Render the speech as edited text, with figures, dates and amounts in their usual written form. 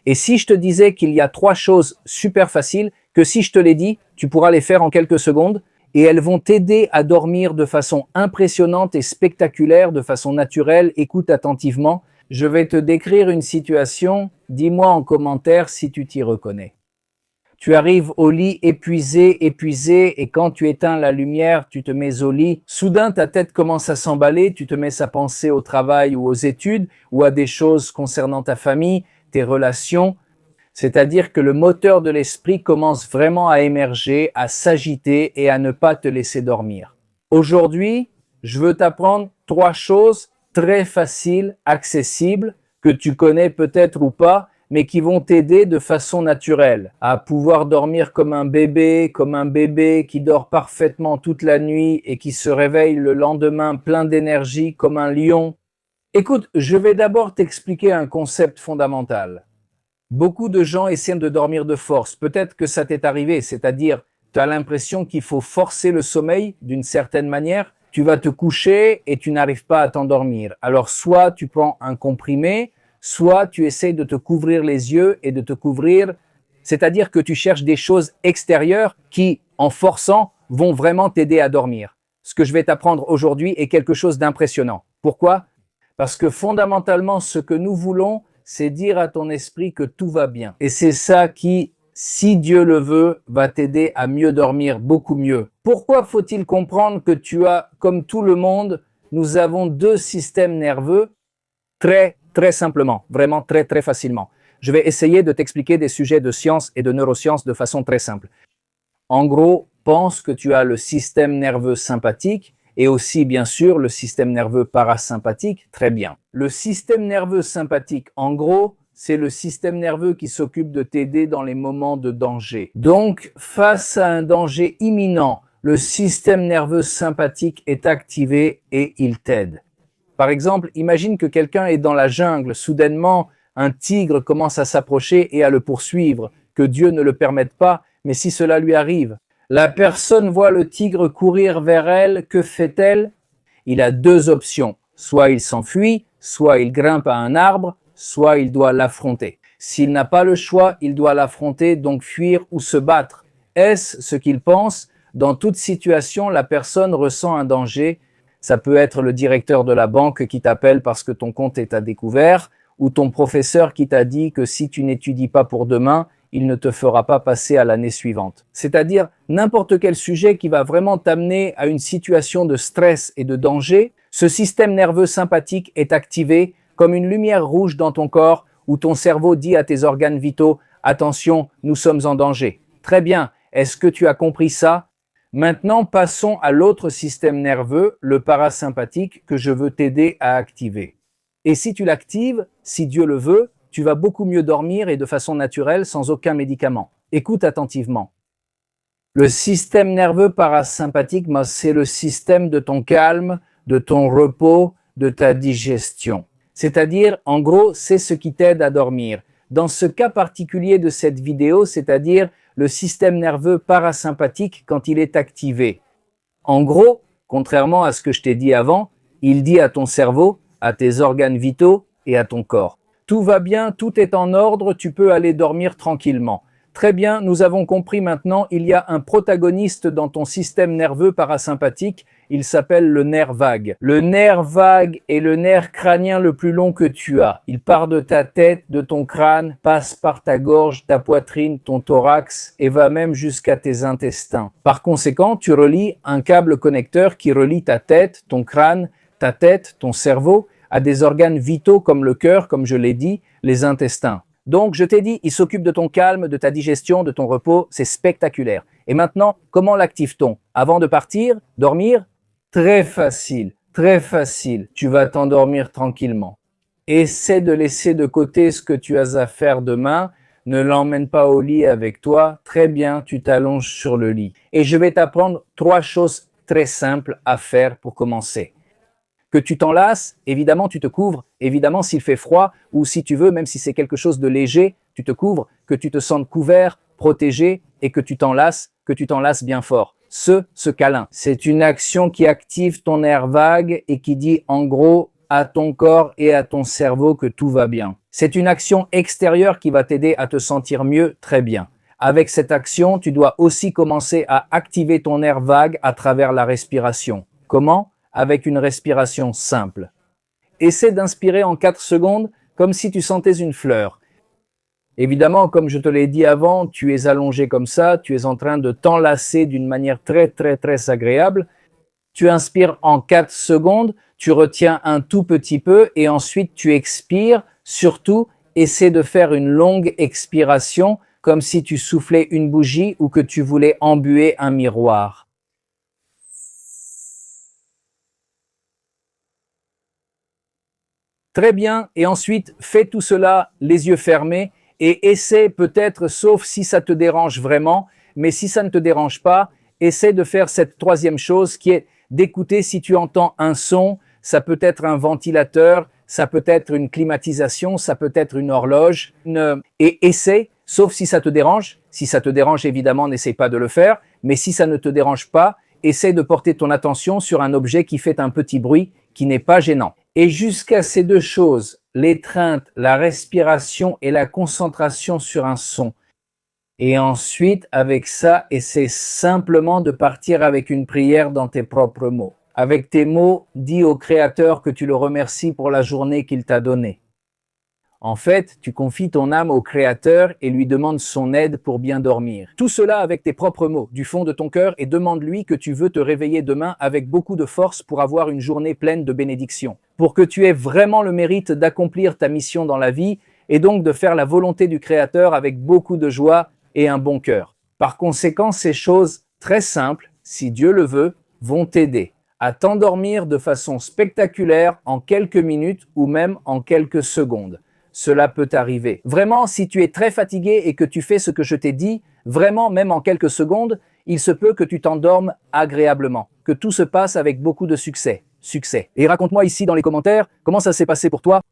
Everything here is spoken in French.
Et si je te disais qu'il y a 3 choses super faciles, que si je te les dis, tu pourras les faire en quelques secondes, et elles vont t'aider à dormir de façon impressionnante et spectaculaire, de façon naturelle. Écoute attentivement. Je vais te décrire une situation. Dis-moi en commentaire si tu t'y reconnais. Tu arrives au lit épuisé, et quand tu éteins la lumière, tu te mets au lit. Soudain, ta tête commence à s'emballer, tu te mets à penser au travail ou aux études, ou à des choses concernant ta famille, tes relations. C'est-à-dire que le moteur de l'esprit commence vraiment à émerger, à s'agiter et à ne pas te laisser dormir. Aujourd'hui, je veux t'apprendre 3 choses très faciles, accessibles, que tu connais peut-être ou pas, mais qui vont t'aider de façon naturelle à pouvoir dormir comme un bébé qui dort parfaitement toute la nuit et qui se réveille le lendemain plein d'énergie comme un lion. Écoute, je vais d'abord t'expliquer un concept fondamental. Beaucoup de gens essaient de dormir de force. Peut-être que ça t'est arrivé, c'est-à-dire tu as l'impression qu'il faut forcer le sommeil d'une certaine manière. Tu vas te coucher et tu n'arrives pas à t'endormir. Alors soit tu prends un comprimé, soit tu essaies de te couvrir les yeux et de te couvrir, c'est-à-dire que tu cherches des choses extérieures qui, en forçant, vont vraiment t'aider à dormir. Ce que je vais t'apprendre aujourd'hui est quelque chose d'impressionnant. Pourquoi? Parce que fondamentalement, ce que nous voulons, c'est dire à ton esprit que tout va bien. Et c'est ça qui, si Dieu le veut, va t'aider à mieux dormir, beaucoup mieux. Pourquoi faut-il comprendre que tu as, comme tout le monde, nous avons 2 systèmes nerveux très simplement, vraiment très facilement. Je vais essayer de t'expliquer des sujets de sciences et de neurosciences de façon très simple. En gros, pense que tu as le système nerveux sympathique et aussi, bien sûr, le système nerveux parasympathique, très bien. Le système nerveux sympathique, en gros, c'est le système nerveux qui s'occupe de t'aider dans les moments de danger. Donc, face à un danger imminent, le système nerveux sympathique est activé et il t'aide. Par exemple, imagine que quelqu'un est dans la jungle, soudainement, un tigre commence à s'approcher et à le poursuivre, que Dieu ne le permette pas, mais si cela lui arrive, la personne voit le tigre courir vers elle, que fait-elle? Il a 2 options. Soit il s'enfuit, soit il grimpe à un arbre, soit il doit l'affronter. S'il n'a pas le choix, il doit l'affronter, donc fuir ou se battre. Est-ce ce qu'il pense? Dans toute situation, la personne ressent un danger. Ça peut être le directeur de la banque qui t'appelle parce que ton compte est à découvert, ou ton professeur qui t'a dit que si tu n'étudies pas pour demain, il ne te fera pas passer à l'année suivante. C'est-à-dire n'importe quel sujet qui va vraiment t'amener à une situation de stress et de danger, ce système nerveux sympathique est activé comme une lumière rouge dans ton corps où ton cerveau dit à tes organes vitaux « Attention, nous sommes en danger ». Très bien, est-ce que tu as compris ça? Maintenant, passons à l'autre système nerveux, le parasympathique, que je veux t'aider à activer. Et si tu l'actives, si Dieu le veut, tu vas beaucoup mieux dormir et de façon naturelle sans aucun médicament. Écoute attentivement. Le système nerveux parasympathique, c'est le système de ton calme, de ton repos, de ta digestion. C'est-à-dire, en gros, c'est ce qui t'aide à dormir. Dans ce cas particulier de cette vidéo, c'est-à-dire le système nerveux parasympathique quand il est activé. En gros, contrairement à ce que je t'ai dit avant, il dit à ton cerveau, à tes organes vitaux et à ton corps. Tout va bien, tout est en ordre, tu peux aller dormir tranquillement. Très bien, nous avons compris maintenant, il y a un protagoniste dans ton système nerveux parasympathique, il s'appelle le nerf vague. Le nerf vague est le nerf crânien le plus long que tu as. Il part de ta tête, de ton crâne, passe par ta gorge, ta poitrine, ton thorax et va même jusqu'à tes intestins. Par conséquent, tu relis un câble connecteur qui relie ta tête, ton crâne, ta tête, ton cerveau, à des organes vitaux comme le cœur, comme je l'ai dit, les intestins. Donc, je t'ai dit, il s'occupe de ton calme, de ta digestion, de ton repos, c'est spectaculaire. Et maintenant, comment l'active-t-on? Avant de partir, dormir? Très facile, tu vas t'endormir tranquillement. Essaie de laisser de côté ce que tu as à faire demain, ne l'emmène pas au lit avec toi, très bien, tu t'allonges sur le lit. Et je vais t'apprendre 3 choses très simples à faire pour commencer. Que tu t'enlaces, évidemment tu te couvres, évidemment s'il fait froid ou si tu veux, même si c'est quelque chose de léger, tu te couvres, que tu te sentes couvert, protégé et que tu t'enlaces bien fort. Ce câlin, c'est une action qui active ton nerf vague et qui dit en gros, à ton corps et à ton cerveau que tout va bien. C'est une action extérieure qui va t'aider à te sentir mieux, très bien. Avec cette action, tu dois aussi commencer à activer ton nerf vague à travers la respiration. Comment? Avec une respiration simple. Essaie d'inspirer en 4 secondes comme si tu sentais une fleur. Évidemment, comme je te l'ai dit avant, tu es allongé comme ça, tu es en train de t'enlacer d'une manière très agréable. Tu inspires en 4 secondes, tu retiens un tout petit peu et ensuite tu expires. Surtout, essaie de faire une longue expiration comme si tu soufflais une bougie ou que tu voulais embuer un miroir. Très bien, et ensuite fais tout cela les yeux fermés et essaie peut-être, sauf si ça te dérange vraiment, mais si ça ne te dérange pas, essaie de faire cette troisième chose qui est d'écouter si tu entends un son. Ça peut être un ventilateur, ça peut être une climatisation, ça peut être une horloge. Et essaie, sauf si ça te dérange. Si ça te dérange, évidemment, n'essaie pas de le faire. Mais si ça ne te dérange pas, essaie de porter ton attention sur un objet qui fait un petit bruit, qui n'est pas gênant. Et jusqu'à ces deux choses, l'étreinte, la respiration et la concentration sur un son. Et ensuite, avec ça, essaie simplement de partir avec une prière dans tes propres mots. Avec tes mots, dis au Créateur que tu le remercies pour la journée qu'il t'a donnée. En fait, tu confies ton âme au Créateur et lui demandes son aide pour bien dormir. Tout cela avec tes propres mots, du fond de ton cœur, et demande-lui que tu veux te réveiller demain avec beaucoup de force pour avoir une journée pleine de bénédictions. Pour que tu aies vraiment le mérite d'accomplir ta mission dans la vie et donc de faire la volonté du Créateur avec beaucoup de joie et un bon cœur. Par conséquent, ces choses très simples, si Dieu le veut, vont t'aider à t'endormir de façon spectaculaire en quelques minutes ou même en quelques secondes. Cela peut arriver. Vraiment, si tu es très fatigué et que tu fais ce que je t'ai dit, vraiment, même en quelques secondes, il se peut que tu t'endormes agréablement, que tout se passe avec beaucoup de succès. Et raconte-moi ici dans les commentaires comment ça s'est passé pour toi.